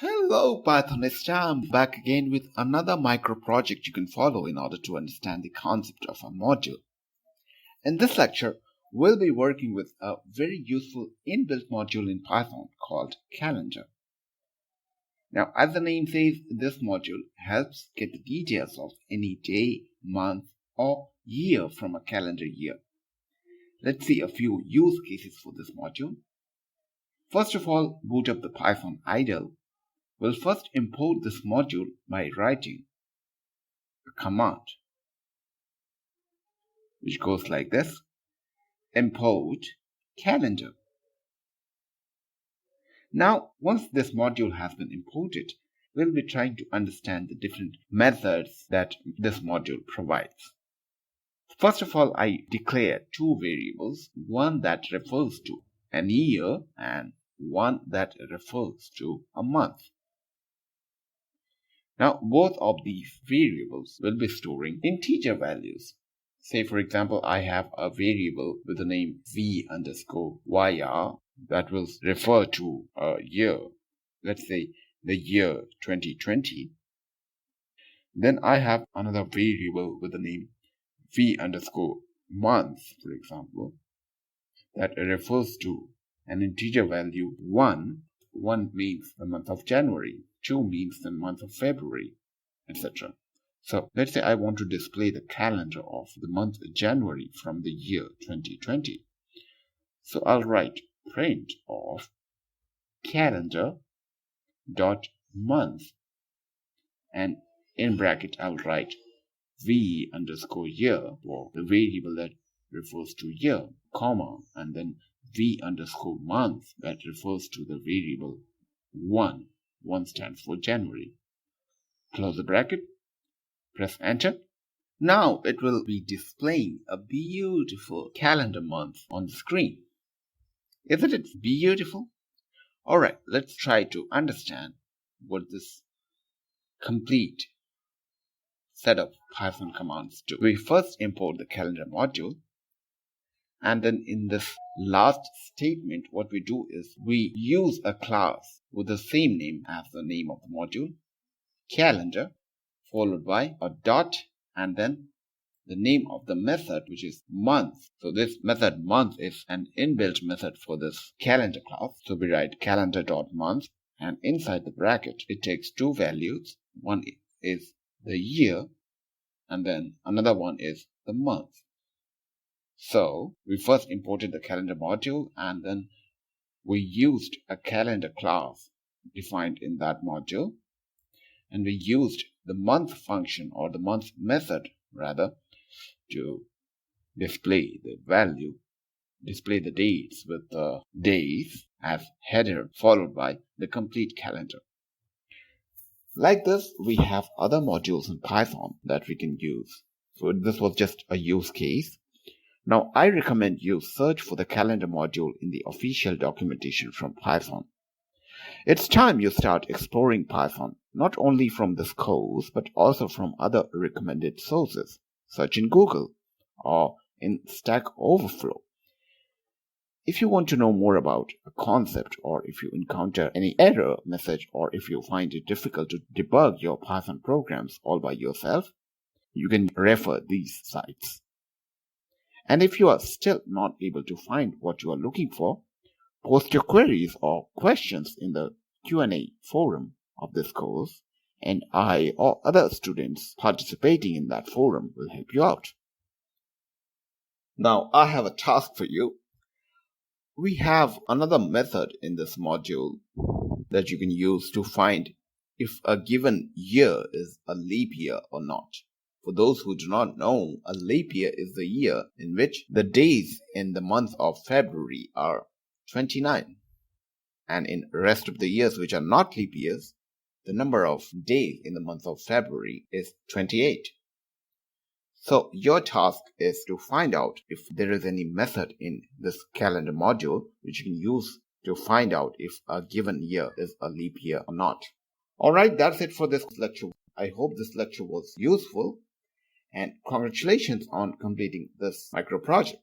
Hello Pythonista, I'm back again with another micro project you can follow in order to understand the concept of a module. In this lecture, we'll be working with a very useful inbuilt module in Python called calendar. Now, as the name says, this module helps get the details of any day, month, or year from a calendar year. Let's see a few use cases for this module. First of all, boot up the Python idle. We'll first import this module by writing a command which goes like this: import calendar. Now, once this module has been imported, we'll be trying to understand the different methods that this module provides. First of all, I declare two variables, one that refers to an year and one that refers to a month. Now, both of these variables will be storing integer values. Say, for example, I have a variable with the name v_yr that will refer to a year. Let's say the year 2020. Then I have another variable with the name v_month, for example, that refers to an integer value 1. 1 means the month of January. 2 means the month of February, etc. So let's say I want to display the calendar of the month January from the year 2020. So I'll write print of calendar dot month, and in bracket I'll write v_year for the variable that refers to year, comma, and then v_month that refers to the variable 1. 1 stands for January. Close the bracket, press enter. Now it will be displaying a beautiful calendar month on the screen. Isn't it beautiful? Alright, let's try to understand what this complete set of Python commands do. We first import the calendar module, and then in this last statement, what we do is we use a class with the same name as the name of the module, calendar, followed by a dot, and then the name of the method, which is month. So this method month is an inbuilt method for this calendar class. So we write calendar.month, and inside the bracket, it takes two values. One is the year, and then another one is the month. So we first imported the calendar module, and then we used a calendar class defined in that module, and we used the month function, or the month method rather, to display the value, display the dates with the days as header, followed by the complete calendar. Like this, we have other modules in Python that we can use. So this was just a use case. Now, I recommend you search for the calendar module in the official documentation from Python. It's time you start exploring Python, not only from this course, but also from other recommended sources, such in Google or in Stack Overflow. If you want to know more about a concept, or if you encounter any error message, or if you find it difficult to debug your Python programs all by yourself, you can refer these sites. And if you are still not able to find what you are looking for, post your queries or questions in the Q&A forum of this course, and I or other students participating in that forum will help you out. Now, I have a task for you. We have another method in this module that you can use to find if a given year is a leap year or not. For those who do not know, a leap year is the year in which the days in the month of February are 29. And in the rest of the years which are not leap years, the number of days in the month of February is 28. So your task is to find out if there is any method in this calendar module which you can use to find out if a given year is a leap year or not. Alright, that's it for this lecture. I hope this lecture was useful, and congratulations on completing this micro project.